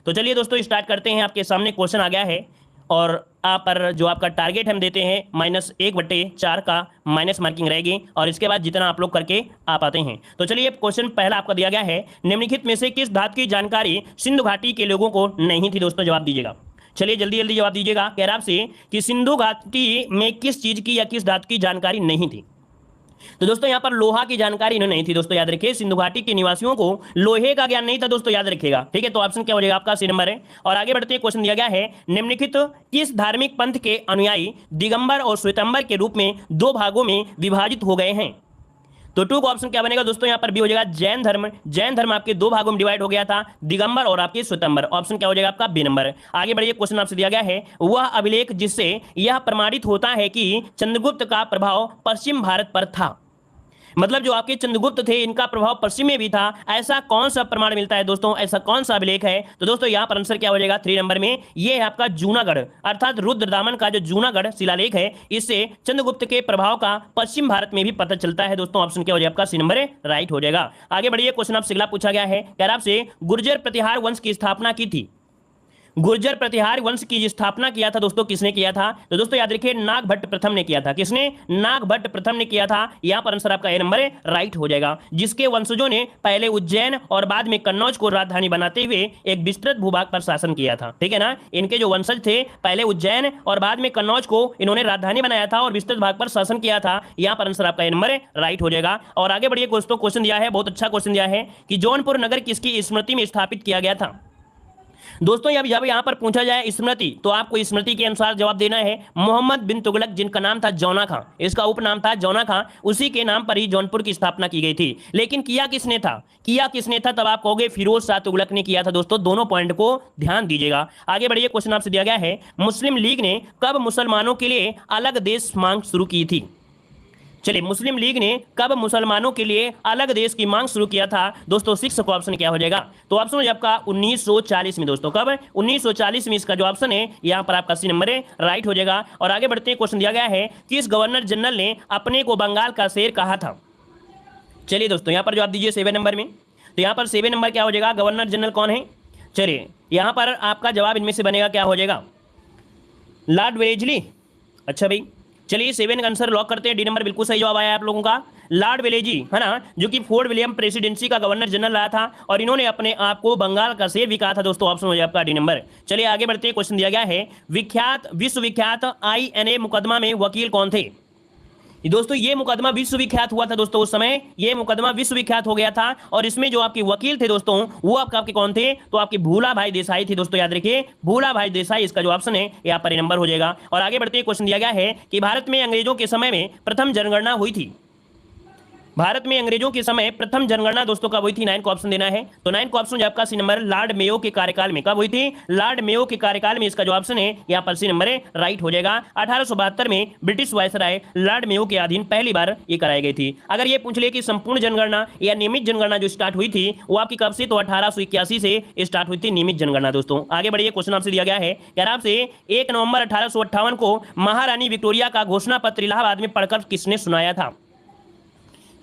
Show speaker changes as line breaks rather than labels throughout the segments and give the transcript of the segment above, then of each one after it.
तो चलिए दोस्तों स्टार्ट करते हैं। आपके सामने क्वेश्चन आ गया है और आप पर जो आपका टारगेट हम देते हैं -1/4 का माइनस मार्किंग रहेगी और इसके बाद जितना आप लोग करके आ पाते हैं। तो चलिए क्वेश्चन पहला आपका दिया गया है, निम्नलिखित में से किस धातु की जानकारी सिंधु घाटी के लोगों को नहीं थी। दोस्तों जवाब दीजिएगा, चलिए जल्दी जल्दी जवाब दीजिएगा। कह रहा आपसे कि सिंधु घाटी में किस चीज की या किस धातु की जानकारी नहीं थी। तो दोस्तों यहां पर लोहा की जानकारी इन्हें नहीं थी। दोस्तों याद रखिए, सिंधु घाटी के निवासियों को लोहे का ज्ञान नहीं था। दोस्तों याद रखिएगा, ठीक है। तो ऑप्शन क्या हो जाएगा आपका? सी नंबर है। और आगे बढ़ते क्वेश्चन दिया गया है, निम्नलिखित किस धार्मिक पंथ के अनुयायी दिगंबर और श्वेतंबर के रूप में दो भागों में विभाजित हो गए हैं? तो टू का ऑप्शन क्या बनेगा दोस्तों? यहां पर बी हो जाएगा जैन धर्म। जैन धर्म आपके दो भागों में डिवाइड हो गया था, दिगंबर और आपके श्वेतंबर। ऑप्शन क्या हो जाएगा आपका? B number. आगे बढ़िए, क्वेश्चन आपसे दिया गया है, वह अभिलेख जिससे यह प्रमाणित होता है कि चंद्रगुप्त का प्रभाव पश्चिम भारत पर था। मतलब जो आपके चंद्रगुप्त थे इनका प्रभाव पश्चिम में भी था, ऐसा कौन सा प्रमाण मिलता है दोस्तों? ऐसा कौन सा अभिलेख है? तो दोस्तों यहां पर आंसर क्या हो जाएगा? 3 नंबर में। ये है आपका जूनागढ़, अर्थात रुद्रदामन का जो जूनागढ़ शिलालेख है, इससे चंद्रगुप्त के प्रभाव का पश्चिम भारत में भी पता चलता है। दोस्तों ऑप्शन क्या हो जाएगा आपका? सी नंबर राइट हो जाएगा। आगे बढ़िए, क्वेश्चन आपसे अगला पूछा गया है, कह रहा आपसे गुर्जर प्रतिहार वंश की स्थापना की थी। गुर्जर प्रतिहार वंश की स्थापना किया था दोस्तों, किसने किया था? तो दोस्तों याद रखिए, नागभट्ट प्रथम ने किया था। किसने? नागभट्ट प्रथम ने किया था। यहां पर आंसर आपका ए नंबर राइट हो जाएगा। जिसके वंशजों ने पहले उज्जैन और बाद में कन्नौज को राजधानी बनाते हुए एक विस्तृत भूभाग पर शासन किया था, ठीक है ना। इनके जो वंशज थे पहले उज्जैन और बाद में कन्नौज को इन्होंने राजधानी बनाया था और विस्तृत भाग पर शासन किया था। यहां पर आंसर आपका ए नंबर राइट हो जाएगा। और आगे बढ़िए, दोस्तों क्वेश्चन दिया है, बहुत अच्छा क्वेश्चन दिया है कि जौनपुर नगर किसकी स्मृति में स्थापित किया गया था। दोस्तों जब यहां पर पूछा जाए स्मृति, तो आपको स्मृति के अनुसार जवाब देना है। मोहम्मद बिन तुगलक, जिनका नाम था जौना खां, इसका उपनाम था जौना खां, उसी के नाम पर ही जौनपुर की स्थापना की गई थी। लेकिन किया किसने था? किया किसने था? तब आप कहोगे फिरोज शाह तुगलक ने किया था। दोस्तों दोनों पॉइंट को ध्यान दीजिएगा। आगे बढ़िए, क्वेश्चन आपसे दिया गया है, मुस्लिम लीग ने कब मुसलमानों के लिए अलग देश मांग शुरू की थी। चलिए, मुस्लिम लीग ने कब मुसलमानों के लिए अलग देश की मांग शुरू किया था? दोस्तों 6 का ऑप्शन क्या हो जाएगा? तो ऑप्शन हो आपका 1940 में। दोस्तों कब? 1940 में। इसका जो ऑप्शन है यहां पर आपका सी नंबर राइट हो जाएगा। और आगे बढ़ते हैं, क्वेश्चन दिया गया है, किस गवर्नर जनरल ने अपने को बंगाल का शेर कहा था। चलिए दोस्तों यहां पर जवाब दीजिए 7 नंबर में। तो यहां पर 7 नंबर क्या हो जाएगा? गवर्नर जनरल कौन है? चलिए यहां पर आपका जवाब इनमें से बनेगा, क्या हो जाएगा? Lord Wellesley. अच्छा भाई, चलिए 7 का आंसर लॉक करते हैं। डी नंबर बिल्कुल सही जवाब आया आप लोगों का, लॉर्ड वेलेस्ली, है ना, जो कि फोर्ट विलियम प्रेसिडेंसी का गवर्नर जनरल रहा था और इन्होंने अपने आप को बंगाल का शेर भी कहा था। दोस्तों ऑप्शन हो जाए आपका डी नंबर। चलिए आगे बढ़ते हैं, क्वेश्चन दिया गया है, विश्वविख्यात INA मुकदमा में वकील कौन थे। दोस्तों ये मुकदमा विश्वविख्यात हुआ था। दोस्तों उस समय ये मुकदमा विश्वविख्यात हो गया था और इसमें जो आपके वकील थे दोस्तों वो आपके कौन थे? तो आपके भूला भाई देसाई थे। दोस्तों याद रखिए, भूला भाई देसाई इसका जो ऑप्शन है यहाँ पर नंबर हो जाएगा। और आगे बढ़ते क्वेश्चन दिया गया है कि भारत में अंग्रेजों के समय में प्रथम जनगणना हुई थी। भारत में अंग्रेजों के समय प्रथम जनगणना दोस्तों कब हुई थी? 9 को ऑप्शन देना है। तो 9 को ऑप्शन आपका सी नंबर लॉर्ड मेयो के कार्यकाल में। कब हुई थी? लॉर्ड मेयो के कार्यकाल में। इसका जो ऑप्शन है यहाँ पर सी नंबर राइट हो जाएगा। 1872 में ब्रिटिश वायसराय लॉर्ड मेयो के अधीन पहली बार ये कराई गई थी। अगर ये पूछ ले कि संपूर्ण जनगणना या नियमित जनगणना जो स्टार्ट हुई थी वो आपकी कब से? तो 1881 से स्टार्ट हुई थी नियमित जनगणना। दोस्तों आगे बढ़िए, क्वेश्चन आपसे दिया गया है, यार आपसे 1 नवंबर 1858 को महारानी विक्टोरिया का घोषणा पत्र इलाहाबाद में पढ़कर किसने सुनाया था।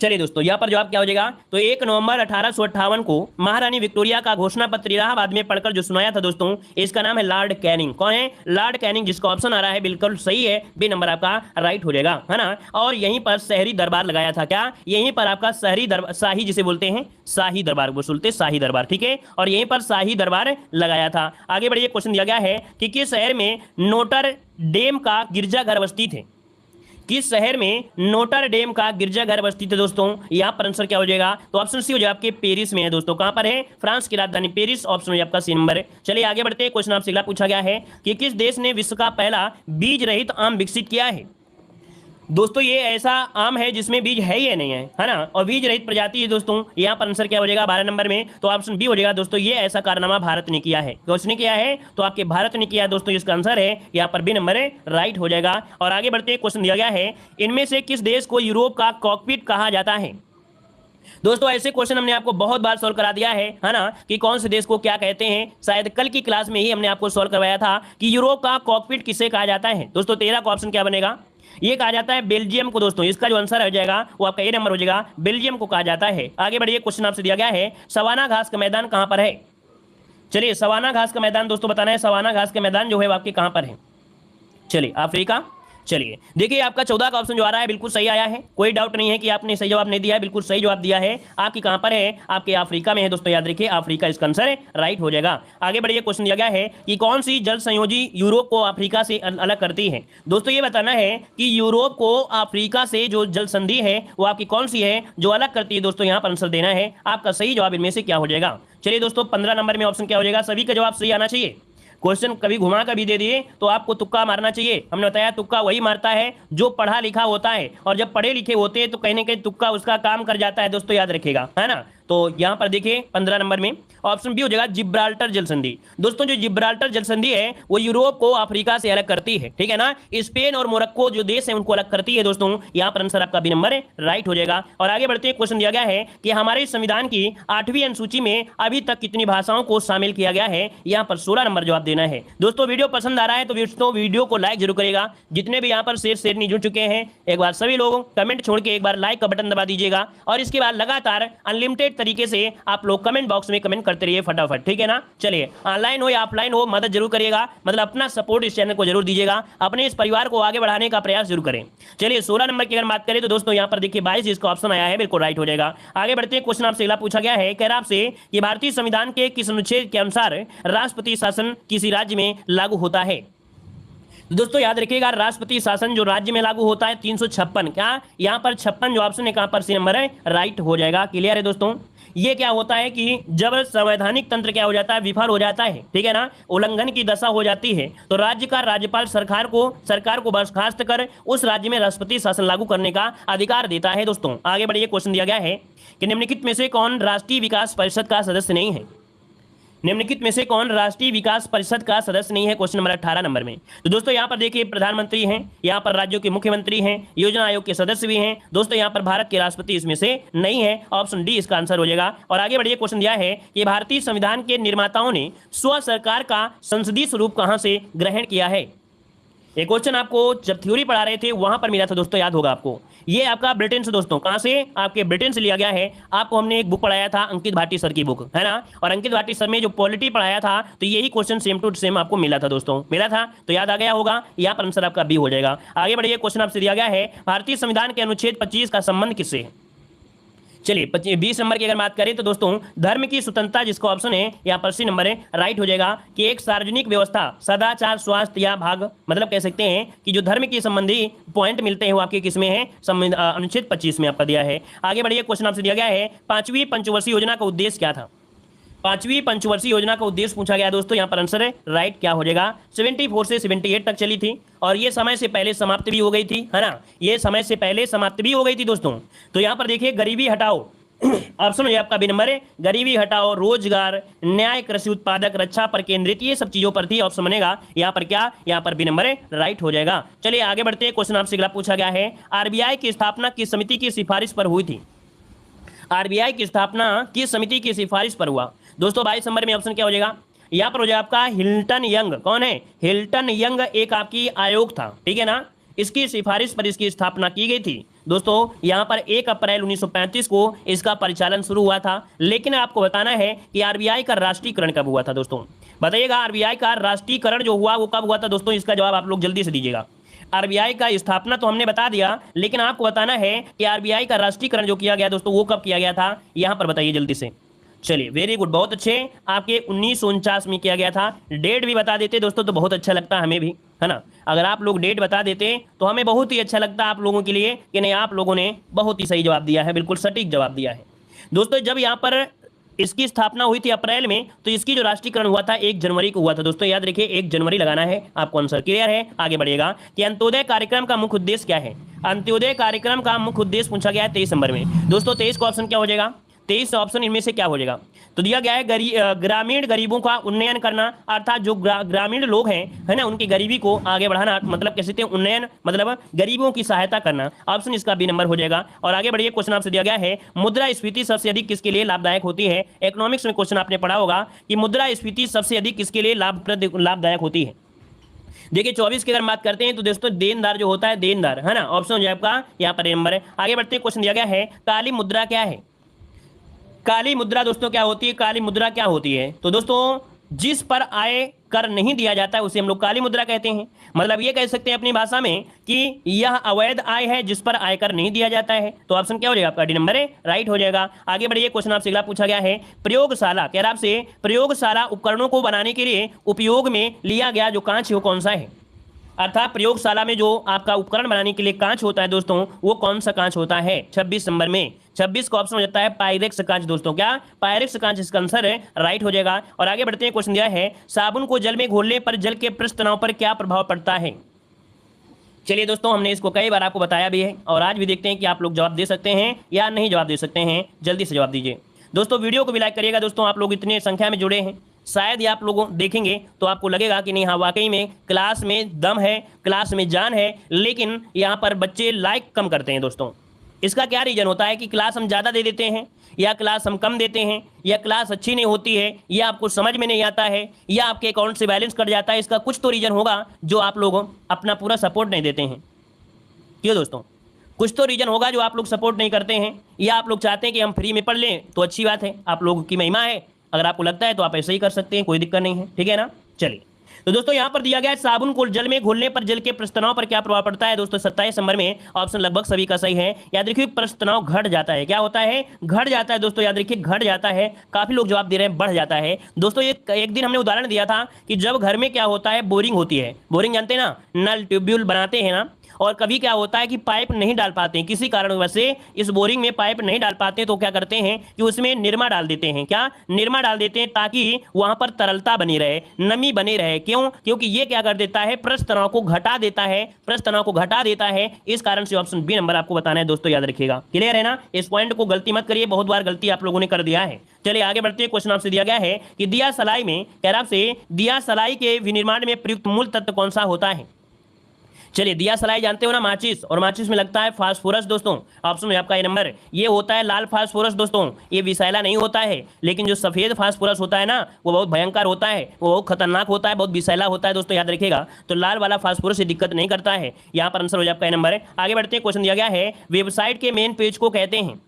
चलिए दोस्तों यहाँ पर जवाब क्या हो जाएगा? तो 1 नवंबर 1858 को महारानी विक्टोरिया का घोषणा पत्र इलाहाबाद में पढ़कर जो सुनाया था दोस्तों, इसका नाम है लॉर्ड कैनिंग। कौन है? लॉर्ड कैनिंग, जिसका ऑप्शन आ रहा है बिल्कुल सही है, बी नंबर आपका राइट हो जाएगा, है ना। और यहीं पर शहरी दरबार लगाया था। क्या? यहीं पर आपका शहरी दरबार, शाही जिसे बोलते हैं, शाही दरबार वो सुनते, शाही दरबार, ठीक है। और यहीं पर शाही दरबार लगाया था। आगे बढ़िए, क्वेश्चन दिया गया है कि किस शहर में नोटर डेम का गिरजाघर स्थित है। किस शहर में नोटर डेम का गिरजाघर स्थित है दोस्तों? यहां पर आंसर क्या हो जाएगा? तो ऑप्शन सी हो जाएगा आपके पेरिस में है। दोस्तों कहां पर है? फ्रांस की राजधानी पेरिस। ऑप्शन हो जाएगा आपका सी नंबर। चलिए आगे बढ़ते हैं, क्वेश्चन आपसे अगला पूछा गया है कि किस देश ने विश्व का पहला बीज रहित आम विकसित किया है। दोस्तों ये ऐसा आम है जिसमें बीज है ही नहीं है ना, और बीज रहित प्रजाति है दोस्तों। यहाँ पर आंसर क्या हो जाएगा? 12 नंबर में। तो ऑप्शन बी हो जाएगा दोस्तों, ये ऐसा कारनामा भारत ने किया है। किसने किया है? तो आपके भारत ने किया है दोस्तों। इसका आंसर है यहाँ पर बी नंबर राइट हो जाएगा। और आगे बढ़ते क्वेश्चन दिया गया है, इनमें से किस देश को यूरोप का कॉकपिट कहा जाता है। दोस्तों ऐसे क्वेश्चन हमने आपको बहुत बार सॉल्व करा दिया है ना, कि कौन से देश को क्या कहते हैं। शायद कल की क्लास में ही हमने आपको सॉल्व करवाया था कि यूरोप का कॉकपिट किसे कहा जाता है। दोस्तों 13 का ऑप्शन क्या बनेगा? ये कहा जाता है बेल्जियम को। दोस्तों इसका जो आंसर हो जाएगा वो आपका ए नंबर हो जाएगा, बेल्जियम को कहा जाता है। आगे बढ़िए, क्वेश्चन आपसे दिया गया है, सवाना घास का मैदान कहां पर है। चलिए सवाना घास का मैदान दोस्तों बताना है, सवाना घास का मैदान जो है वो आपके कहां पर है? चलिए अफ्रीका। चलिए देखिए आपका 14 का ऑप्शन जो आ रहा है बिल्कुल सही आया है, कोई डाउट नहीं है कि आपने सही जवाब नहीं दिया है, बिल्कुल सही जवाब दिया है। आपकी कहां पर है? आपके अफ्रीका में है दोस्तों, याद रखिए अफ्रीका इसका आंसर है, राइट हो जाएगा। आगे बढ़िए, क्वेश्चन दिया गया है कि कौन सी जल संयोजी यूरोप को अफ्रीका से अलग करती है? दोस्तों ये बताना है कि यूरोप को अफ्रीका से जो जल संधि है वो आपकी कौन सी है जो अलग करती है? दोस्तों यहाँ पर आंसर देना है, आपका सही जवाब इनमें से क्या हो जाएगा? चलिए दोस्तों 15 नंबर में ऑप्शन क्या हो जाएगा? सभी का जवाब सही आना चाहिए। क्वेश्चन कभी घुमा कर भी दे दिए तो आपको तुक्का मारना चाहिए। हमने बताया तुक्का वही मारता है जो पढ़ा लिखा होता है, और जब पढ़े लिखे होते हैं तो कहीं ना कहीं तुक्का उसका काम कर जाता है दोस्तों, याद रखिएगा, है ना। तो यहां पर देखिए 15 नंबर में ऑप्शन बी हो जाएगा जिब्राल्टर जल संधि। दोस्तों जो जिब्राल्टर जल संधि है वो यूरोप को अफ्रीका से अलग करती है, ठीक है ना। स्पेन और मोरक्को जो देश है उनको अलग करती है दोस्तों। यहां पर आंसर आपका बी नंबर है, राइट हो जाएगा। और आगे बढ़ते हैं, क्वेश्चन दिया गया है कि हमारे संविधान की 8वीं अनुसूची में अभी तक कितनी भाषाओं को शामिल किया गया है? यहां पर 16 नंबर जवाब देना है। दोस्तों वीडियो पसंद आ रहा है तो दोस्तों वीडियो को लाइक जरूर करेगा। जितने भी यहां पर शेयर नहीं जुड़ चुके हैं एक बार सभी लोग कमेंट छोड़ के एक बार लाइक का बटन दबा दीजिएगा, और इसके बाद लगातार अनलिमिटेड तरीके से आप लोग कमेंट बॉक्स में कमेंट करते रहिए फटाफट, ठीक है ना। चलिए ऑनलाइन हो या ऑफलाइन हो मदद जरूर करिएगा, मतलब अपना सपोर्ट इस चैनल को जरूर दीजिएगा, अपने इस परिवार को आगे बढ़ाने का प्रयास जरूर करें। चलिए 16 नंबर की अगर बात करें तो दोस्तों यहाँ पर देखिए 22 इसका ऑप्शन आया है, बिल्कुल राइट हो जाएगा। आगे बढ़ते हैं, क्वेश्चन आपसे अगला पूछा गया है, कह रहा आपसे कि भारतीय संविधान के किस अनुच्छेद के अनुसार राष्ट्रपति शासन किसी राज्य में लागू होता है? दोस्तों याद रखिएगा राष्ट्रपति शासन जो राज्य में लागू होता है 356, क्या यहाँ पर 56 जो ऑप्शन है कहां पर? सी नंबर है, राइट हो जाएगा। क्लियर है दोस्तों। ये क्या होता है कि जब संवैधानिक तंत्र क्या हो जाता है? विफल हो जाता है, ठीक है ना, उल्लंघन की दशा हो जाती है, तो राज्य का राज्यपाल सरकार को बर्खास्त कर उस राज्य में राष्ट्रपति शासन लागू करने का अधिकार देता है दोस्तों। आगे बढ़िए, क्वेश्चन दिया गया है कि निम्नलिखित में से कौन राष्ट्रीय विकास परिषद का सदस्य नहीं है? निम्नलिखित में से कौन राष्ट्रीय विकास परिषद का सदस्य नहीं है? क्वेश्चन नंबर 18 नंबर में। तो दोस्तों यहाँ पर देखिए प्रधानमंत्री हैं, यहाँ पर राज्यों के मुख्यमंत्री हैं, योजना आयोग के सदस्य भी हैं दोस्तों। यहाँ पर भारत के राष्ट्रपति इसमें से नहीं है, ऑप्शन डी इसका आंसर हो जाएगा। और आगे बढ़िए, क्वेश्चन दिया है कि भारतीय संविधान के निर्माताओं ने स्व सरकार का संसदीय स्वरूप कहां से ग्रहण किया है? एक क्वेश्चन आपको जब थ्योरी पढ़ा रहे थे वहां पर मिला था दोस्तों, याद होगा आपको। ये आपका ब्रिटेन से दोस्तों, कहां से? आपके ब्रिटेन से लिया गया है। आपको हमने एक बुक पढ़ाया था अंकित भाटी सर की बुक, है ना, और अंकित भाटी सर में जो पॉलिटी पढ़ाया था तो यही क्वेश्चन सेम टू सेम आपको मिला था दोस्तों, मिला था तो याद आ गया होगा। यहाँ पर आंसर आपका बी हो जाएगा। आगे बढ़िए, क्वेश्चन आपसे दिया गया है भारतीय संविधान के अनुच्छेद 25 का संबंध किससे है? चलिए 20 नंबर की अगर बात करें तो दोस्तों धर्म की स्वतंत्रता जिसका ऑप्शन है यहाँ पर सी नंबर है, राइट हो जाएगा। कि एक सार्वजनिक व्यवस्था सदाचार स्वास्थ्य या भाग, मतलब कह सकते हैं कि जो धर्म के संबंधी पॉइंट मिलते हैं वो आपके किसमें है? अनुच्छेद 25 में आपका दिया है। आगे बढ़िए, क्वेश्चन आपसे दिया गया है 5वीं पंचवर्षीय योजना का उद्देश्य क्या था? 5वीं पंचवर्षीय योजना का उद्देश्य पूछा गया दोस्तों, यहाँ पर आंसर है, राइट क्या हो जाएगा? 74 से 78 तक चली थी, और ये समय से पहले समाप्त भी हो गई थी, है ना, ये समय से पहले समाप्त भी हो गई थी दोस्तों। तो यहाँ पर देखिए गरीबी हटाओ ऑप्शन है आपका बी नंबर है, गरीबी हटाओ, रोजगार, न्याय, कृषि उत्पादक, रक्षा पर केंद्रित, ये सब चीजों पर थी, ऑप्शन बनेगा यहाँ पर क्या? यहाँ पर बी नंबर है, राइट हो जाएगा। चलिए आगे बढ़ते हैं, क्वेश्चन आपसे अगला पूछा गया है आरबीआई की स्थापना किस समिति की सिफारिश पर हुई थी? आरबीआई की स्थापना किस समिति की सिफारिश पर हुआ? दोस्तों 22 नंबर में ऑप्शन क्या हो जाएगा? यहाँ पर हो जाएगा आपका हिल्टन यंग। कौन है? हिल्टन यंग एक आपकी आयोग था, ठीक है ना, इसकी सिफारिश पर इसकी स्थापना की गई थी दोस्तों। यहाँ पर 1 अप्रैल 1935 को इसका परिचालन शुरू हुआ था। लेकिन आपको बताना है कि आरबीआई का राष्ट्रीयकरण कब हुआ था दोस्तों? बताइएगा आरबीआई का राष्ट्रीयकरण जो हुआ वो कब हुआ था दोस्तों? इसका जवाब आप लोग जल्दी से दीजिएगा। आरबीआई का स्थापना तो हमने बता दिया, लेकिन आपको बताना है कि आरबीआई का राष्ट्रीयकरण जो किया गया दोस्तों वो कब किया गया था? यहाँ पर बताइए जल्दी से। चलिए वेरी गुड, बहुत अच्छे, आपके 1949 में किया गया था। डेट भी बता देते दोस्तों तो बहुत अच्छा लगता हमें भी, है ना। अगर आप लोग डेट बता देते तो हमें बहुत ही अच्छा लगता आप लोगों के लिए कि नहीं आप लोगों ने बहुत ही सही जवाब दिया है, बिल्कुल सटीक जवाब दिया है दोस्तों। जब यहाँ पर इसकी स्थापना हुई थी अप्रैल में, तो इसकी जो राष्ट्रीयकरण हुआ था 1 जनवरी को हुआ था दोस्तों, याद रखिए 1 जनवरी लगाना है आपको आंसर। क्लियर है? आगे बढ़िएगा कि अंत्योदय कार्यक्रम का मुख्य उद्देश्य क्या है? अंत्योदय कार्यक्रम का मुख्य उद्देश्य पूछा गया है 23 नंबर में दोस्तों। 23 का ऑप्शन क्या हो जाएगा? 23 ऑप्शन इनमें से क्या हो जाएगा? तो दिया गया है ग्रामीण गरीबों का उन्नयन करना, अर्थात जो ग्रामीण लोग हैं, है ना, उनकी गरीबी को आगे बढ़ाना, मतलब कह सकते हैं उन्नयन मतलब गरीबों की सहायता करना, ऑप्शन इसका बी नंबर हो जाएगा। और आगे बढ़िए, क्वेश्चन आपसे दिया गया है मुद्रास्फीति सबसे अधिक किसके लिए लाभदायक होती है? इकोनॉमिक्स में क्वेश्चन आपने पढ़ा होगा कि मुद्रास्फीति सबसे अधिक किसके लिए लाभदायक होती है। देखिए 24 की अगर बात करते हैं तो दोस्तों देनदार जो होता है, देनदार, है ना, ऑप्शन हो जाए आपका यहाँ पर नंबर है। आगे बढ़ते हैं, क्वेश्चन दिया गया है काली मुद्रा क्या है? काली मुद्रा दोस्तों क्या होती है? काली मुद्रा क्या होती है? तो दोस्तों जिस पर आय कर नहीं दिया जाता है उसे हम लोग काली मुद्रा कहते हैं। मतलब ये कह सकते हैं अपनी भाषा में कि यह अवैध आय है जिस पर आयकर नहीं दिया जाता है। तो ऑप्शन क्या हो जाएगा आपका, डी नंबर है, राइट हो जाएगा। आगे बढ़िए, क्वेश्चन आपसे अगला पूछा गया है, प्रयोगशाला, कह रहा आपसे प्रयोगशाला उपकरणों को बनाने के लिए उपयोग में लिया गया जो कांच है वो कौन सा है। अर्थात प्रयोगशाला में जो आपका उपकरण बनाने के लिए कांच होता है दोस्तों, वो कौन सा कांच होता है। 26 नंबर में 26 का ऑप्शन हो जाता है पायरेक्स कांच दोस्तों। क्या, पायरेक्स कांच इसका आंसर है, राइट हो जाएगा। और आगे बढ़ते हैं, क्वेश्चन दिया है, साबुन को जल में घोलने पर जल के पृष्ठ तनाव पर क्या प्रभाव पड़ता है। चलिए दोस्तों, हमने इसको कई बार आपको बताया भी है और आज भी देखते हैं कि आप लोग जवाब दे सकते हैं या नहीं जवाब दे सकते हैं। जल्दी से जवाब दीजिए दोस्तों। वीडियो को भी लाइक करिएगा दोस्तों, आप लोग इतने संख्या में जुड़े हैं, शायद ये आप लोग देखेंगे तो आपको लगेगा कि नहीं, हाँ वाकई में क्लास में दम है, क्लास में जान है, लेकिन यहाँ पर बच्चे लाइक कम करते हैं दोस्तों। इसका क्या रीजन होता है कि क्लास हम ज़्यादा दे देते हैं, या क्लास हम कम देते हैं, या क्लास अच्छी नहीं होती है, या आपको समझ में नहीं आता है, या आपके अकाउंट से बैलेंस कट जाता है। इसका कुछ तो रीजन होगा जो आप लोग अपना पूरा सपोर्ट नहीं देते हैं। क्यों दोस्तों, कुछ तो रीजन होगा जो आप लोग सपोर्ट नहीं करते हैं, या आप लोग चाहते हैं कि हम फ्री में पढ़ लें तो अच्छी बात है, आप लोगों की महिमा है। अगर आपको लगता है तो आप ऐसे ही कर सकते हैं, कोई दिक्कत नहीं है, ठीक है ना। चलिए, तो दोस्तों यहाँ पर दिया गया है, साबुन को जल में घोलने पर जल के पृष्ठ तनाव पर क्या प्रभाव पड़ता है। दोस्तों 27 नंबर में ऑप्शन लगभग सभी का सही है। याद रखिए, पृष्ठ तनाव घट जाता है। क्या होता है, घट जाता है दोस्तों, याद रखिए घट जाता है। काफी लोग जवाब दे रहे हैं बढ़ जाता है दोस्तों। एक दिन हमने उदाहरण दिया था कि जब घर में क्या होता है, बोरिंग होती है, बोरिंग जानते हैं ना, नल ट्यूब्यूल बनाते हैं ना, और कभी क्या होता है कि पाइप नहीं डाल पाते हैं, किसी कारणवश से इस बोरिंग में पाइप नहीं डाल पाते हैं, तो क्या करते हैं कि उसमें निरमा डाल देते हैं। क्या, निरमा डाल देते हैं ताकि वहां पर तरलता बनी रहे, नमी बनी रहे। क्यों, क्योंकि ये क्या कर देता है, पृष्ठ तनाव को घटा देता है, पृष्ठ तनाव को घटा देता है। इस कारण से ऑप्शन बी नंबर आपको बताना है दोस्तों, याद रखिएगा। क्लियर है ना, इस पॉइंट को गलती मत करिए, बहुत बार गलती आप लोगों ने कर दिया है। चलिए आगे बढ़ते हैं, क्वेश्चन आपसे दिया गया है कि दिया सलाई में, कह रहा आपसे दिया सलाई के विनिर्माण में प्रयुक्त मूल तत्व कौन सा होता है। चलिए, दिया सलाई जानते हो ना, माचिस, और माचिस में लगता है फास्फोरस दोस्तों। ऑप्शन में आपका ये नंबर, ये होता है लाल फास्फोरस दोस्तों। ये विषैला नहीं होता है, लेकिन जो सफेद फास्फोरस होता है ना, वो बहुत भयंकर होता है, वो बहुत खतरनाक होता है, बहुत विषैला होता है दोस्तों, याद रखिएगा। तो लाल वाला फास्फोरस से दिक्कत नहीं करता है। यहाँ पर आंसर हो जाए आपका ये नंबर है। आगे बढ़ते हैं, क्वेश्चन दिया गया है, वेबसाइट के मेन पेज को कहते हैं,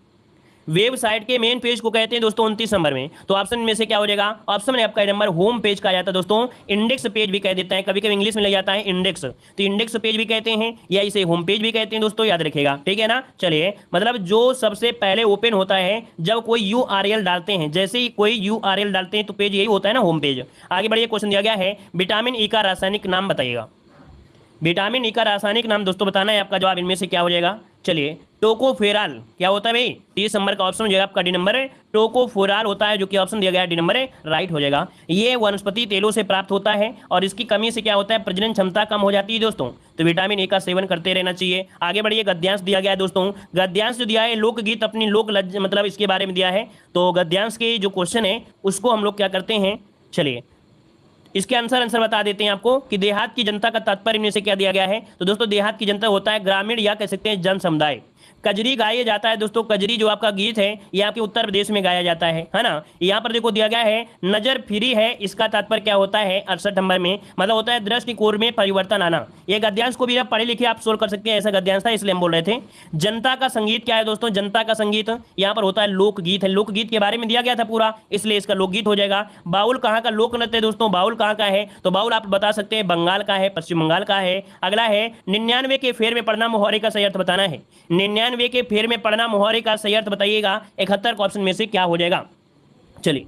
वेबसाइट के मेन पेज को कहते हैं दोस्तों 29 नंबर में। तो ऑप्शन में से क्या हो जाएगा, ऑप्शन में आपका नंबर होम पेज कहा जाता है दोस्तों, इंडेक्स पेज भी कह देता है, कभी कभी इंग्लिश में लग जाता है इंडेक्स, तो इंडेक्स पेज भी कहते हैं या इसे होम पेज भी कहते हैं दोस्तों, याद रखिएगा, ठीक है ना। चलिए, मतलब जो सबसे पहले ओपन होता है जब कोई यूआरएल डालते हैं, जैसे ही कोई यूआरएल डालते हैं तो पेज यही होता है ना, होम पेज। आगे बढ़िए, क्वेश्चन दिया गया है, विटामिन ई का रासायनिक नाम बताइएगा। विटामिन ई का रासायनिक नाम दोस्तों बताना है, आपका जवाब इनमें से क्या हो जाएगा। चलिए, टोकोफेराल क्या होता है भाई, 30 नंबर का ऑप्शन हो जाएगा आपका डी नंबर है, टोकोफेराल होता है, जो कि ऑप्शन दिया गया है डी नंबर है, राइट हो जाएगा। ये वनस्पति तेलों से प्राप्त होता है और इसकी कमी से क्या होता है, प्रजनन क्षमता कम हो जाती है दोस्तों। तो विटामिन ए का सेवन करते रहना चाहिए। आगे बढ़िए, गद्यांश दिया गया है दोस्तों, गद्यांश जो दिया है लोकगीत अपनी लोक लज्ज, मतलब इसके बारे में दिया है। तो गद्यांश के जो क्वेश्चन है उसको हम लोग क्या करते हैं, चलिए इसके आंसर बता देते हैं आपको कि देहात की जनता का तात्पर्य इनमें से क्या दिया गया है। तो दोस्तों देहात की जनता होता है ग्रामीण या कह सकते हैं जन समुदाय। कजरी गाया जाता है दोस्तों, कजरी जो आपका गीत है ये आपके उत्तर प्रदेश में गाया जाता है ना। यहाँ पर देखो दिया गया है नजर फिरी है, इसका तात्पर्य क्या होता है 68 नंबर में, मतलब होता है दृष्टिकोण में परिवर्तन आना। ये गद्यांश को भी आप पढ़े लिखे आप सोल्व कर सकते हैं, ऐसा गद्यांश था इसलिए हम बोल रहे थे। जनता का संगीत क्या है दोस्तों, जनता का संगीत यहाँ पर होता है लोकगीत है, लोकगीत के बारे में दिया गया था पूरा, इसलिए इसका लोकगीत हो जाएगा। बाउल कहाँ का लोक नृत्य है दोस्तों, बाउल कहाँ का है, तो बाउल आप बता सकते हैं बंगाल का है, पश्चिम बंगाल का है। अगला है 99 के फेर में पढ़ना मुहावरे का सही अर्थ बताना है, 99 के फेर में पढ़ना मुहावरे का सही अर्थ बताइएगा। 71 ऑप्शन में से क्या हो जाएगा। चलिए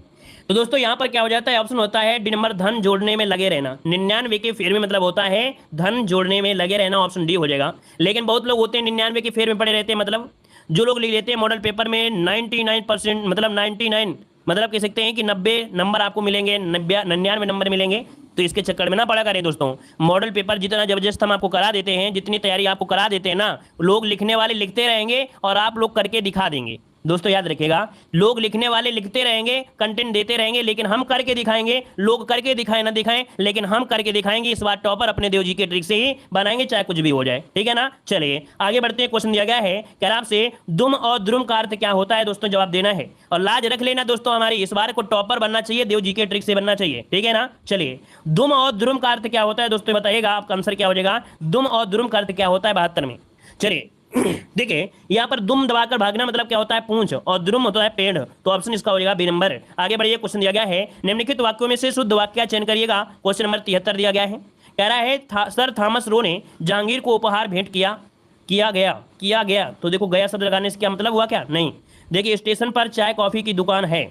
तो दोस्तों यहाँ पर क्या हो जाता है, ऑप्शन होता है डी नंबर धन जोड़ने में लगे रहना। 99 के फेर में मतलब होता है धन जोड़ने में लगे रहना, ऑप्शन डी हो जाएगा। लेकिन बहुत लोग होते हैं 99 के फेर में पड़े रहते हैं, मतलब जो लोग लिख लेते हैं मॉडल पेपर में 99% मतलब 99 मतलब कह सकते हैं कि 90 नंबर आपको मिलेंगे, 99 नंबर मिलेंगे। तो इसके चक्कर में ना पड़ा करें दोस्तों, मॉडल पेपर जितना जबरदस्त हम आपको करा देते हैं, जितनी तैयारी आपको करा देते हैं ना, लोग लिखने वाले लिखते रहेंगे और आप लोग करके दिखा देंगे। दोस्तों याद रखिएगा, लोग लिखने वाले लिखते रहेंगे, कंटेंट देते रहेंगे, लेकिन हम करके दिखाएंगे। लोग करके दिखाएं ना दिखाएं, लेकिन हम करके दिखाएंगे। इस बार टॉपर अपने देव जी के ट्रिक से ही बनाएंगे, चाहे कुछ भी हो जाए, ठीक है ना। चलिए आगे बढ़ते हैं, क्वेश्चन दिया गया है क्या आपसे दुम और द्रुम का अर्थ क्या होता है दोस्तों, जवाब देना है और लाज रख लेना दोस्तों, हमारी इस बार को टॉपर बनना चाहिए, देव जी के ट्रिक से बनना चाहिए, ठीक है ना। चलिए दुम और द्रुम का अर्थ क्या होता है दोस्तों बताइएगा, आपका आंसर क्या हो जाएगा। दुम और द्रुम का अर्थ क्या होता है 72 में। चलिए देखिए यहाँ पर दुम दबाकर भागना मतलब क्या होता है, पूंछ, और द्रुम होता है पेड़। तो ऑप्शन इसका हो जाएगा बी नंबर। आगे बढ़िए, क्वेश्चन दिया गया है निम्नलिखित वाक्यों में से शुद्ध वाक्य का चयन करिएगा। क्वेश्चन नंबर 73 दिया गया है, कह रहा है सर थॉमस रो ने जहांगीर को उपहार भेंट किया गया। तो देखो गया शब्द लगाने से क्या मतलब हुआ, क्या नहीं। देखिए स्टेशन पर चाय कॉफी की दुकान है,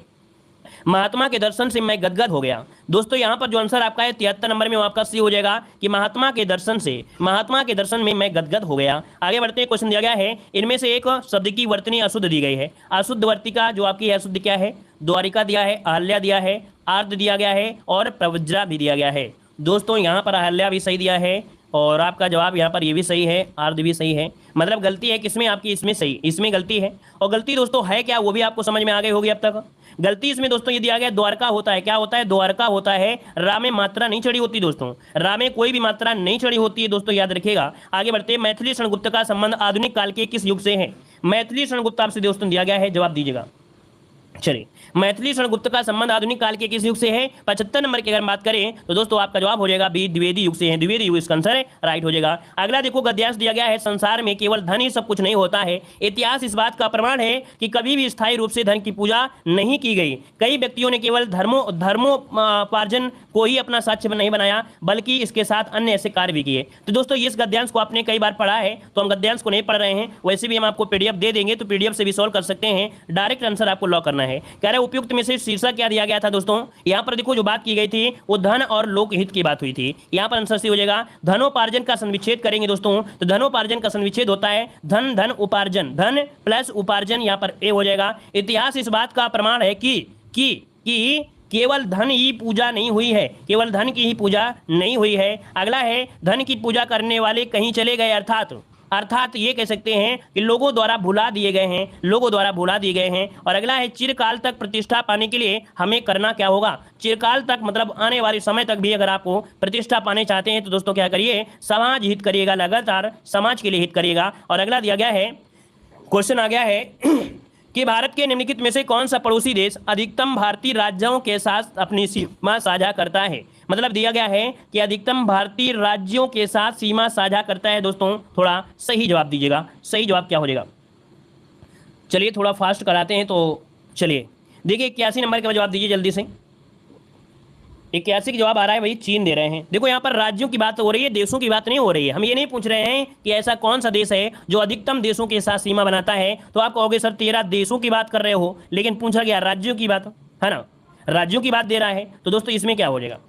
महात्मा के दर्शन से मैं गदगद हो गया। दोस्तों यहाँ पर जो आंसर आपका है 73 नंबर में, वो आपका सी हो जाएगा कि महात्मा के दर्शन में मैं गदगद हो गया। आगे बढ़ते हैं, क्वेश्चन दिया गया है इनमें से एक शब्द की वर्तनी अशुद्ध दी गई है। अशुद्ध वर्तिका जो आपकी है अशुद्ध क्या है, द्वारिका दिया है, अहल्या दिया है, आर्द दिया गया है और प्रवज्रा भी दिया गया है। दोस्तों यहाँ पर अहल्या भी सही दिया है और आपका जवाब यहाँ पर ये भी सही है, आर्द भी सही है। मतलब गलती है किसमें आपकी, इसमें सही, इसमें गलती है। और गलती दोस्तों है क्या, वो भी आपको समझ में आ गई होगी अब तक। गलती इसमें दोस्तों ये दिया गया द्वारका होता है, क्या होता है, द्वारका होता है। रा में मात्रा नहीं चढ़ी होती दोस्तों, रा में कोई भी मात्रा नहीं चढ़ी होती है दोस्तों, याद रखिएगा। आगे बढ़ते हैं, मैथिली शरणगुप्त का संबंध आधुनिक काल के किस युग से है। मैथिली शरणगुप्त आपसे दोस्तों दिया गया है, जवाब दीजिएगा। चलिए मैथिली शरणगुप्त का संबंध आधुनिक काल के किस युग से है। 75 नंबर की अगर बात करें तो दोस्तों आपका जवाब हो जाएगा बी, द्विवेदी युग से है। द्विवेदी युग इसका आंसर राइट हो जाएगा। अगला देखो गद्यांश दिया गया है, संसार में केवल धन ही सब कुछ नहीं होता है। इतिहास इस बात का प्रमाण है कि कभी भी स्थायी रूप से धन की पूजा नहीं की गई। कई व्यक्तियों ने केवल धर्मोपार्जन को ही अपना साक्ष्य नहीं बनाया, बल्कि इसके साथ अन्य ऐसे कार्य भी किए। तो दोस्तों इस गद्यांश को आपने कई बार पढ़ा है, तो हम गद्यांश को नहीं पढ़ रहे हैं, वैसे भी हम आपको पीडीएफ दे देंगे, तो पीडीएफ से भी सॉल्व कर सकते हैं। डायरेक्ट आंसर आपको लॉक करना है। कह रहे उपयुक्त में से शीर्षक क्या दिया गया था दोस्तों, यहाँ पर देखो जो बात की गई थी वो धन और लोकहित की बात हुई थी। यहाँ पर आंसर सी हो जाएगा। धनोपार्जन का संविच्छेद करेंगे दोस्तों, तो धनोपार्जन का संविच्छेद होता है धन धन उपार्जन, धन प्लस उपार्जन, यहाँ पर ए हो जाएगा। इतिहास इस बात का प्रमाण है कि केवल धन ही पूजा नहीं हुई है, केवल धन की ही पूजा नहीं हुई है। अगला है धन की पूजा करने वाले कहीं चले गए, अर्थात ये कह सकते हैं कि लोगों द्वारा भुला दिए गए हैं। और अगला है चिरकाल तक प्रतिष्ठा पाने के लिए हमें करना क्या होगा। चिरकाल तक मतलब आने वाले समय तक भी अगर आपको प्रतिष्ठा पाने चाहते हैं तो दोस्तों क्या करिए, समाज हित करिएगा, लगातार समाज के लिए हित करिएगा। और अगला दिया गया है, क्वेश्चन आ गया है कि भारत के निम्नलिखित में से कौन सा पड़ोसी देश अधिकतम भारतीय राज्यों के साथ अपनी सीमा साझा करता है। मतलब दिया गया है कि अधिकतम भारतीय राज्यों के साथ सीमा साझा करता है। दोस्तों थोड़ा सही जवाब दीजिएगा, सही जवाब क्या हो जाएगा। चलिए थोड़ा फास्ट कराते हैं, तो चलिए देखिए 81 नंबर का जवाब दीजिए जल्दी से। 81 का जवाब आ रहा है भाई, चीन दे रहे हैं। देखो यहाँ पर राज्यों की बात हो रही है, देशों की बात नहीं हो रही है। हम ये नहीं पूछ रहे हैं कि ऐसा कौन सा देश है जो अधिकतम देशों के साथ सीमा बनाता है। तो आप कहोगे सर 13 देशों की बात कर रहे हो, लेकिन पूछा गया राज्यों की बात, है ना, राज्यों की बात दे रहा है। तो दोस्तों इसमें क्या हो जाएगा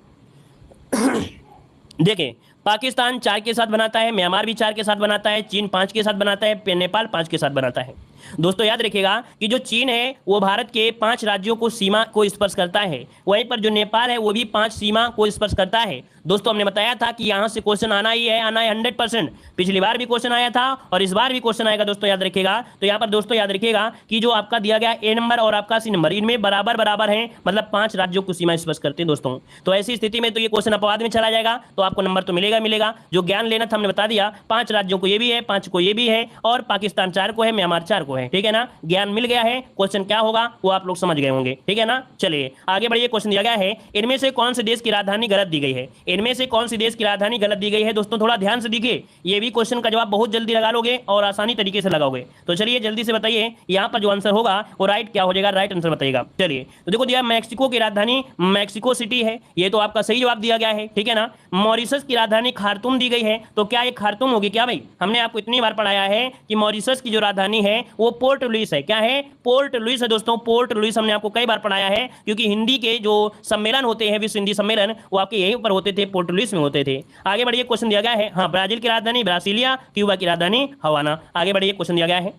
देखिए पाकिस्तान 4 के साथ बनाता है, म्यांमार भी 4 के साथ बनाता है, चीन 5 के साथ बनाता है, नेपाल 5 के साथ बनाता है। दोस्तों याद रखिएगा कि जो चीन है वो भारत के 5 राज्यों को सीमा को स्पर्श करता है, वहीं पर जो नेपाल है वो भी 5 सीमा को स्पर्श करता है। दोस्तों हमने बताया था कि यहाँ से क्वेश्चन आना है 100%। पिछली बार भी क्वेश्चन आया था और इस बार भी क्वेश्चन आएगा दोस्तों, याद रखिएगा। तो यहाँ पर दोस्तों याद रखिएगा कि जो आपका दिया गया ए नंबर और आपका सी नंबर, इनमें बराबर है, मतलब 5 राज्यों को सीमा स्पर्श करते हैं दोस्तों। तो ऐसी स्थिति में तो ये क्वेश्चन अपवाद में चला जाएगा, तो आपको नंबर तो मिलेगा। जो ज्ञान लेना था हमने बता दिया, 5 राज्यों को ये भी है, 5 को ये भी है, और पाकिस्तान 4 को है, म्यांमार 4 को है, ठीक है ना। ज्ञान मिल गया है, क्वेश्चन क्या होगा वो आप लोग समझ गए होंगे, ठीक है ना। चलिए आगे बढ़िए, क्वेश्चन दिया गया है इनमें से कौन से देश की राजधानी गलत दी गई है। इनमें से कौन सी देश की राजधानी गलत दी गई है। दोस्तों थोड़ा ध्यान से देखिए, ये भी क्वेश्चन का जवाब बहुत जल्दी लगा लोगे और आसानी तरीके से लगाओगे। तो चलिए जल्दी से बताइए यहाँ पर जो आंसर होगा वो राइट क्या हो जाएगा, राइट आंसर बताइएगा। चलिए तो देखो दिया मैक्सिको की राजधानी मैक्सिको सिटी है, ये तो आपका सही जवाब दिया गया है, ठीक है ना। मॉरिशस की राजधानी खार्तूम दी गई है, तो क्या ये खार्तूम होगी क्या भाई। हमने आपको इतनी बार पढ़ाया है कि मॉरिशस की जो राजधानी है वो पोर्ट लुइस है। क्या है, पोर्ट लुइस है दोस्तों, पोर्ट लुइस हमने आपको कई बार पढ़ाया है, क्योंकि हिंदी के जो सम्मेलन होते हैं, विश्व हिंदी सम्मेलन, वो आपके यहीं पर होते थे, पोर्ट लुइस में होते थे। आगे बढ़िए, क्वेश्चन दिया गया है हाँ, ब्राजील की राजधानी ब्रासिलिया, क्यूबा की राजधानी हवाना। आगे बढ़िए, क्वेश्चन दिया गया है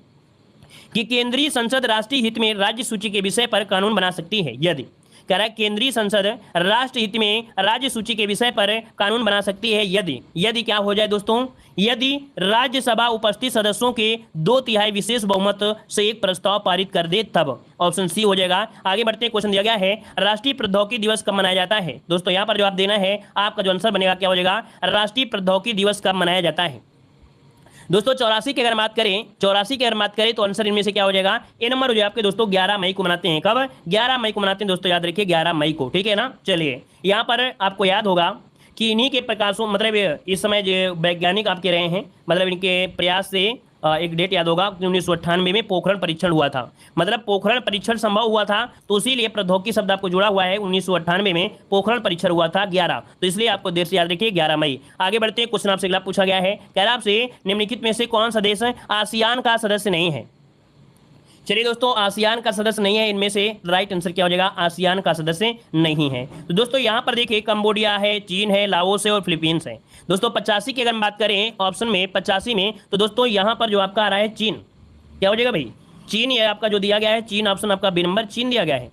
कि केंद्रीय संसद राष्ट्रीय हित में राज्य सूची के विषय पर कानून बना सकती है यदि। कह रहा है केंद्रीय संसद राष्ट्र हित में राज्य सूची के विषय पर कानून बना सकती है यदि क्या हो जाए दोस्तों, यदि राज्यसभा उपस्थित सदस्यों के 2/3 विशेष बहुमत से एक प्रस्ताव पारित कर दे तब। ऑप्शन सी हो जाएगा। आगे बढ़ते हैं, क्वेश्चन दिया गया है राष्ट्रीय प्रौद्योगिकी दिवस कब मनाया जाता है। दोस्तों यहाँ पर जवाब देना है, आपका जो आंसर बनेगा क्या हो जाएगा, राष्ट्रीय प्रौद्योगिकी दिवस कब मनाया जाता है। दोस्तों 84 की अगर बात करें तो आंसर इनमें से क्या हो जाएगा, ए नंबर हो जाएगा आपके दोस्तों। 11 मई को मनाते हैं, कब, 11 मई को मनाते हैं दोस्तों, याद रखिए 11 मई को, ठीक है ना। चलिए यहाँ पर आपको याद होगा कि इन्हीं के प्रकाशों, मतलब इस समय जो वैज्ञानिक आपके रहे हैं, मतलब इनके प्रयास से एक डेट याद होगा, 1998 में पोखरण परीक्षण हुआ था। मतलब पोखरण परीक्षण संभव हुआ था, तो इसीलिए प्रौद्योगिकी शब्द आपको जुड़ा हुआ है। 1998 में पोखरण परीक्षण हुआ था 11, तो इसलिए आपको देश याद रखिए 11 मई। आगे बढ़ते हैं, क्वेश्चन आपसे अगला पूछा गया है, कह रहा आपसे निम्नलिखित में से कौन सा देश आसियान का सदस्य नहीं है। चलिए दोस्तों, आसियान का सदस्य नहीं है, इनमें से राइट आंसर क्या हो जाएगा, आसियान का सदस्य नहीं है। तो दोस्तों यहाँ पर देखिए, कंबोडिया है, चीन है, लाओस है और फिलीपींस है। दोस्तों 85 की अगर हम बात करें ऑप्शन में 85 में, तो दोस्तों यहाँ पर जो आपका आ रहा है चीन, क्या हो जाएगा भाई, चीन। ये आपका जो दिया गया है चीन, ऑप्शन आपका बी नंबर चीन दिया गया है।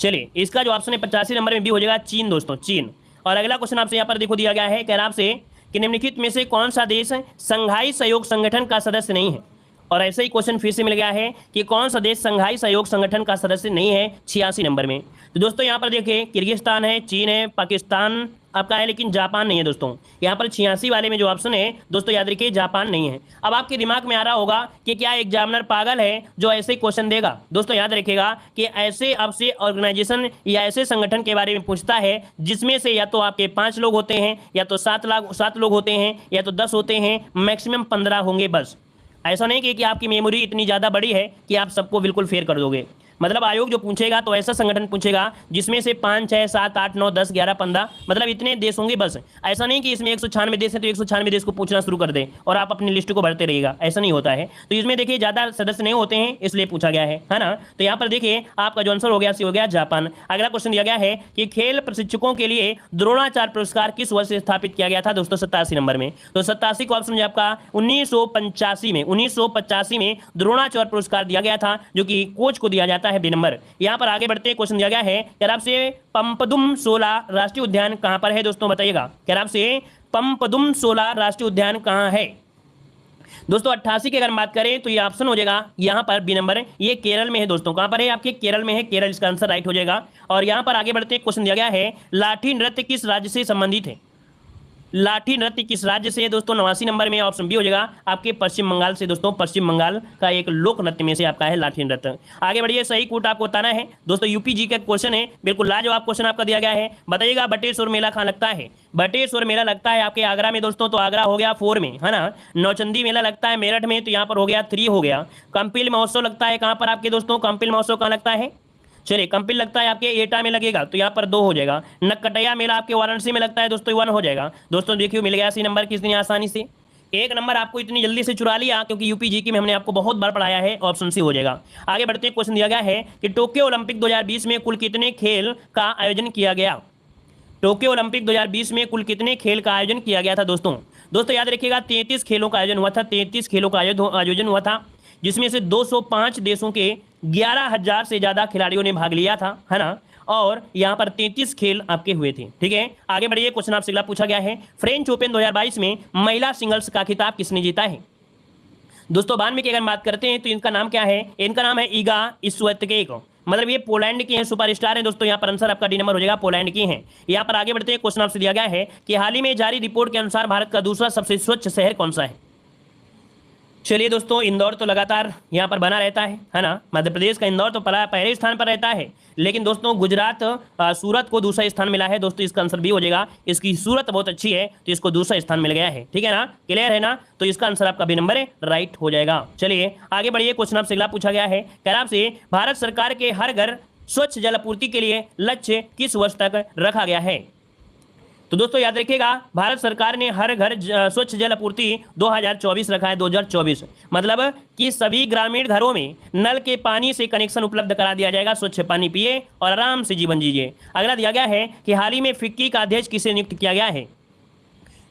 चलिए इसका जो ऑप्शन है 85 नंबर में भी हो जाएगा चीन दोस्तों, चीन। और अगला क्वेश्चन आपसे यहाँ पर देखो दिया गया है, कह रहा आपसे कि निम्नलिखित में से कौन सा देश संघाई सहयोग संगठन का सदस्य नहीं है। और ऐसा ही क्वेश्चन फिर से मिल गया है कि कौन सा देश संघाई सहयोग संगठन का सदस्य नहीं है, 86 नंबर में। तो दोस्तों यहाँ पर देखिए, किर्गिस्तान है, चीन है, पाकिस्तान आपका है, लेकिन जापान नहीं है दोस्तों। यहाँ पर 86 वाले में जो ऑप्शन है दोस्तों याद रखिए, जापान नहीं है। अब आपके दिमाग में आ रहा होगा कि क्या एग्जामिनर पागल है जो ऐसे क्वेश्चन देगा। दोस्तों याद रखिएगा कि ऐसे आपसे ऑर्गेनाइजेशन या ऐसे संगठन के बारे में पूछता है जिसमें से या तो आपके 5 लोग होते हैं, या तो 7 लोग होते हैं, या तो 10 होते हैं, मैक्सिमम 15 होंगे बस। ऐसा नहीं कि आपकी मेमोरी इतनी ज़्यादा बड़ी है कि आप सबको बिल्कुल फेयर कर दोगे। मतलब आयोग जो पूछेगा तो ऐसा संगठन पूछेगा जिसमें से 5, 6, 7, 8, 9, 10, 11, 15 मतलब इतने देश होंगे बस। ऐसा नहीं कि इसमें 196 देश है तो 196 देश को पूछना शुरू कर दे और आप अपनी लिस्ट को भरते रहिएगा, ऐसा नहीं होता है। तो इसमें देखिए ज़्यादा सदस्य नहीं होते हैं, इसलिए पूछा गया है ना। तो यहाँ पर देखिए आपका जो आंसर हो गया सी हो गया जापान। अगला क्वेश्चन दिया गया है कि खेल प्रशिक्षकों के लिए द्रोणाचार्य पुरस्कार किस वर्ष स्थापित किया गया था दोस्तों, 87 नंबर में। तो 87 का ऑप्शन जो आपका 1985 में द्रोणाचार्य पुरस्कार दिया गया था, जो कि कोच को दिया जाता है, बी नंबर। यहाँ पर आगे बढ़ते क्वेश्चन दिया गया है, कह रहा आपसे पम्पदुम 16 राष्ट्रीय उद्यान कहां पर है दोस्तों, बताइएगा। कह रहा आपसे पम्पदुम 16 राष्ट्रीय उद्यान कहां है दोस्तों। 88 की अगर बात करें तो ये ऑप्शन हो जाएगा यहाँ पर बी नंबर, ये केरल में है दोस्तों। कहां पर है, आपके केरल में है, केरल इसका आंसर राइट हो जाएगा। और यहाँ पर आगे बढ़ते क्वेश्चन दिया गया है, लाठी नृत्य किस राज्य से संबंधित है। लाठी नृत्य किस राज्य से है दोस्तों, 89 नंबर में ऑप्शन बी हो जाएगा आपके पश्चिम बंगाल से दोस्तों। पश्चिम बंगाल का एक लोक नृत्य में से आपका है लाठी नृत्य। आगे बढ़िए, सही कूट आपको बताना है दोस्तों। यूपी जी का क्वेश्चन है, बिल्कुल लाजवाब क्वेश्चन आपका दिया गया है। बताइएगा बटेश्वर मेला कहाँ लगता है। बटेश्वर मेला लगता है आपके आगरा में दोस्तों, तो आगरा हो गया 4 में, है ना। नौचंदी मेला लगता है मेरठ में, तो यहाँ पर हो गया 3 हो गया। कंपिल महोत्सव लगता है कहाँ पर आपके दोस्तों, कंपिल महोत्सव कहाँ लगता है, चलिए कंपिल लगता है आपके एटा में लगेगा, तो यहाँ पर 2 हो जाएगा। नककटैया मेला आपके वाराणसी में लगता है दोस्तों, 1 हो जाएगा। दोस्तों देखिए मिल गया सी नंबर कितनी आसानी से, 1 नंबर आपको इतनी जल्दी से चुरा लिया, क्योंकि यूपी जी की में हमने आपको बहुत बार पढ़ाया है। ऑप्शन सी हो जाएगा। आगे बढ़ते क्वेश्चन दिया गया है कि टोक्यो ओलंपिक 2020 में कुल कितने खेल का आयोजन किया गया। टोक्यो ओलंपिक 2020 में कुल कितने खेल का आयोजन किया गया था दोस्तों। दोस्तों याद रखिएगा 33 खेलों का आयोजन हुआ था, 33 खेलों का आयोजन हुआ था, जिसमें से 205 देशों के 11,000 से ज़्यादा खिलाड़ियों ने भाग लिया था, है ना। और यहाँ पर 33 खेल आपके हुए थे, ठीक है। आगे बढ़िए, क्वेश्चन आपसे अगला पूछा गया है, फ्रेंच ओपन 2022 में महिला सिंगल्स का खिताब किसने जीता है दोस्तों। 92 की अगर बात करते हैं तो इनका नाम क्या है, इनका नाम है इगा स्विएतेक। मतलब ये पोलैंड की हैं, सुपरस्टार हैं दोस्तों। यहाँ पर आंसर आपका डी नंबर हो जाएगा, पोलैंड की हैं। यहाँ पर आगे बढ़ते हैं, क्वेश्चन आपसे दिया गया है कि हाल ही में जारी रिपोर्ट के अनुसार भारत का दूसरा सबसे स्वच्छ शहर कौन सा है। चलिए दोस्तों, इंदौर तो लगातार यहाँ पर बना रहता है ना। मध्य प्रदेश का इंदौर तो पहले स्थान पर रहता है, लेकिन दोस्तों गुजरात सूरत को दूसरा स्थान मिला है दोस्तों। इसका आंसर भी हो जाएगा, इसकी सूरत बहुत अच्छी है तो इसको दूसरा स्थान मिल गया है, ठीक है ना, क्लियर है ना। तो इसका आंसर आपका बी नंबर है, राइट हो जाएगा। चलिए आगे बढ़िए, क्वेश्चन आपसे अगला पूछा गया है, कह रहा आपसे भारत सरकार के हर घर स्वच्छ जल आपूर्ति के लिए लक्ष्य किस वर्ष तक रखा गया है। तो दोस्तों याद रखिएगा, भारत सरकार ने हर घर स्वच्छ जल आपूर्ति 2024 रखा है, 2024। मतलब कि सभी ग्रामीण घरों में नल के पानी से कनेक्शन उपलब्ध करा दिया जाएगा। स्वच्छ पानी पिए और आराम से जीवन जीजिए। अगला दिया गया है कि हाल ही में फिक्की का अध्यक्ष किसे नियुक्त किया गया है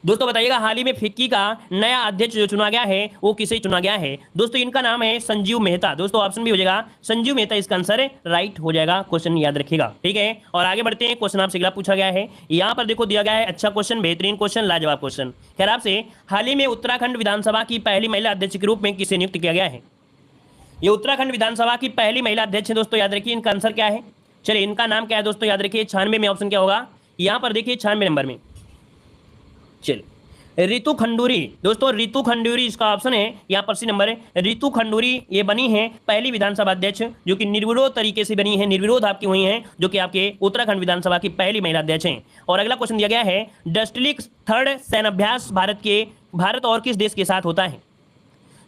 दोस्तों। बताइएगा हाल ही में फिक्की का नया अध्यक्ष जो चुना गया है वो किसे चुना गया है दोस्तों। इनका नाम है संजीव मेहता दोस्तों। ऑप्शन भी हो जाएगा संजीव मेहता, इसका आंसर राइट हो जाएगा। क्वेश्चन याद रखिएगा, ठीक है। और आगे बढ़ते हैं, क्वेश्चन आपसे अगला पूछा गया है, यहाँ पर देखो दिया गया है अच्छा क्वेश्चन, बेहतरीन क्वेश्चन, लाजवाब क्वेश्चन। खैर आपसे हाल ही में उत्तराखंड विधानसभा की पहली महिला अध्यक्ष के रूप में किसे नियुक्त किया गया है। ये उत्तराखंड विधानसभा की पहली महिला अध्यक्ष है दोस्तों। याद रखिए इनका आंसर क्या है, चलिए इनका नाम क्या है दोस्तों, याद रखिए 96 में ऑप्शन क्या होगा, यहाँ पर देखिए 96 नंबर में, चलिए रितु खंडूरी दोस्तों। रितु खंडूरी इसका ऑप्शन है, यहाँ पर सी नंबर है। रितु खंडूरी ये बनी है पहली विधानसभा अध्यक्ष, जो कि निर्विरोध तरीके से बनी है, निर्विरोध आपकी हुई हैं, जो कि आपके उत्तराखंड विधानसभा की पहली महिला अध्यक्ष हैं। और अगला क्वेश्चन दिया गया है, डस्टलिक 3rd सैन्य अभ्यास भारत और किस देश के साथ होता है।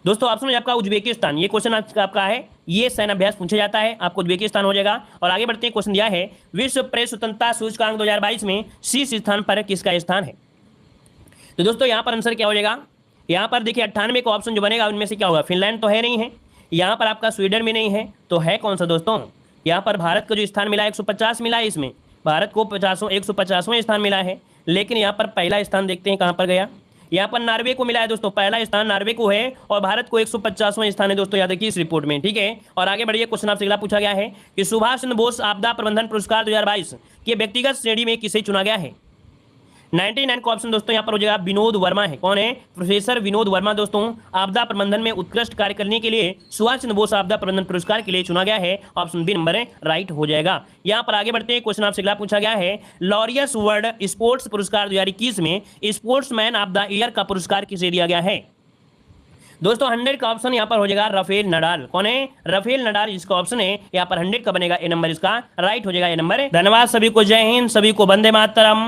दोस्तों ऑप्शन में आपका उज्बेकिस्तान, ये क्वेश्चन आपका है, ये सैन्य अभ्यास पूछा जाता है, आपको उज्बेकिस्तान हो जाएगा। और आगे बढ़ते हैं, क्वेश्चन दिया है विश्व प्रेस स्वतंत्रता सूचकांक 2022 में शीर्ष स्थान पर किसका स्थान है। तो दोस्तों यहाँ पर आंसर क्या हो जाएगा, यहाँ पर देखिए 98 का ऑप्शन जो बनेगा उनमें से क्या होगा, फिनलैंड तो है नहीं है, यहाँ पर आपका स्वीडन भी नहीं है, तो है कौन सा दोस्तों, यहाँ पर भारत को जो स्थान मिला है 150 मिला है, इसमें भारत को 150वां स्थान मिला है। लेकिन यहाँ पर पहला स्थान देखते हैं कहाँ पर गया, यहाँ पर नॉर्वे को मिला है दोस्तों, पहला स्थान नॉर्वे को है और भारत को 150वां स्थान है दोस्तों, याद रखिए इस रिपोर्ट में, ठीक है। और आगे बढ़िए, क्वेश्चन आपसे अगला पूछा गया है कि सुभाष चंद्र बोस आपदा प्रबंधन पुरस्कार 2022 के व्यक्तिगत श्रेणी में किसे चुना गया है। 99 का ऑप्शन दोस्तों यहाँ पर हो जाएगा विनोद वर्मा है, कौन है, प्रोफेसर विनोद वर्मा दोस्तों, आपदा प्रबंधन में उत्कृष्ट कार्य करने के लिए सुभाष चंद्र बोस आपदा प्रबंधन पुरस्कार के लिए चुना गया है, ऑप्शन बी नंबर राइट हो जाएगा। यहाँ पर आगे बढ़ते हैं, क्वेश्चन आपसे अगला पूछा गया है लॉरियस वर्ल्ड स्पोर्ट्स पुरस्कार 2021 में स्पोर्ट्समैन ऑफ द ईयर का पुरस्कार किसे दिया गया है। दोस्तों 100 का ऑप्शन यहाँ पर हो जाएगा राफेल नडाल, कौन है, राफेल नडाल जिसका ऑप्शन है यहाँ पर 100 का बनेगा, ए नंबर इसका राइट हो जाएगा, ए नंबर। धन्यवाद सभी को, जय हिंद, सभी को वंदे मातरम।